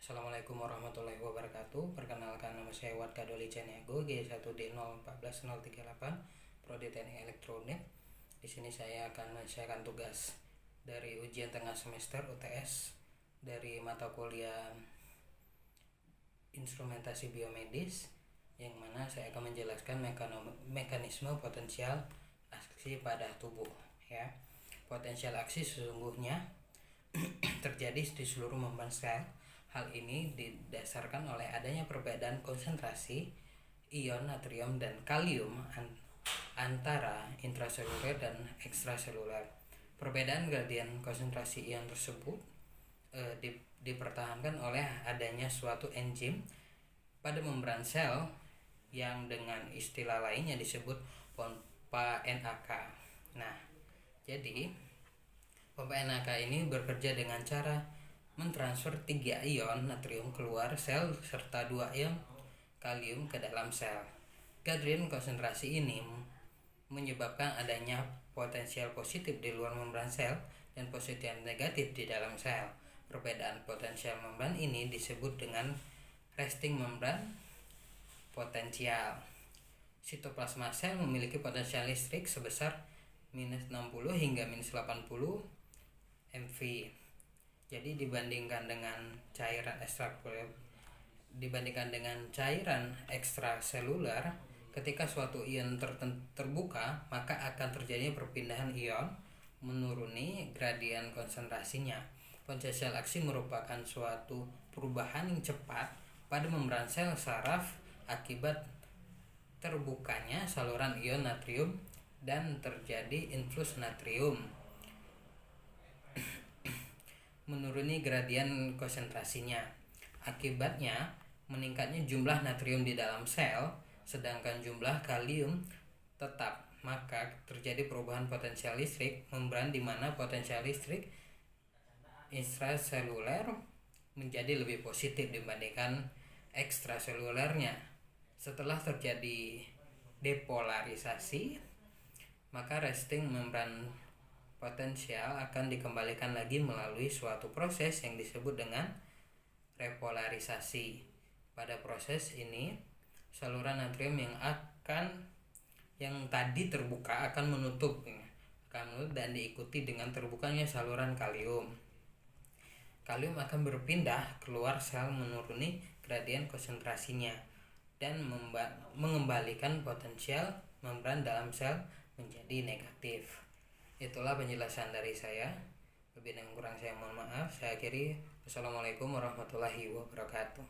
Assalamualaikum warahmatullahi wabarakatuh. Perkenalkan, nama saya Warga Doli Caniago, G1D048038, Prodi Teknik Elektronik. Di sini saya akan menyelesaikan tugas dari ujian tengah semester UTS dari mata kuliah Instrumentasi Biomedis, yang mana saya akan menjelaskan mekanisme potensial aksi pada tubuh. Ya, potensial aksi sesungguhnya terjadi di seluruh membrana sel. Hal ini didasarkan oleh adanya perbedaan konsentrasi ion natrium dan kalium antara intraseluler dan ekstraseluler. Perbedaan gradien konsentrasi ion tersebut dipertahankan oleh adanya suatu enzim pada membran sel yang dengan istilah lainnya disebut pompa NAK. Nah, jadi pompa NAK ini bekerja dengan cara mentransfer 3 ion natrium keluar sel serta 2 ion kalium ke dalam sel. Gradien konsentrasi ini menyebabkan adanya potensial positif di luar membran sel dan potensial negatif di dalam sel. Perbedaan potensial membran ini disebut dengan resting membran potensial. Sitoplasma sel memiliki potensial listrik sebesar minus 60 hingga minus 80 MV. Jadi dibandingkan dengan cairan ekstraseluler, ketika suatu ion terbuka, maka akan terjadi perpindahan ion menuruni gradien konsentrasinya. Potensial aksi merupakan suatu perubahan yang cepat pada membran sel saraf akibat terbukanya saluran ion natrium dan terjadi influx natrium menuruni gradien konsentrasinya. Akibatnya meningkatnya jumlah natrium di dalam sel, sedangkan jumlah kalium tetap. Maka terjadi perubahan potensial listrik membran, di mana potensial listrik intraseluler menjadi lebih positif dibandingkan ekstraselulernya. Setelah terjadi depolarisasi, maka resting membran potensial akan dikembalikan lagi melalui suatu proses yang disebut dengan repolarisasi. Pada proses ini, saluran natrium yang tadi terbuka akan menutup dan diikuti dengan terbukanya saluran kalium. Kalium akan berpindah keluar sel menuruni gradien konsentrasinya dan mengembalikan potensial membran dalam sel menjadi negatif. Itulah penjelasan dari saya. Lebih dan kurang saya mohon maaf. Saya akhiri. Wassalamualaikum warahmatullahi wabarakatuh.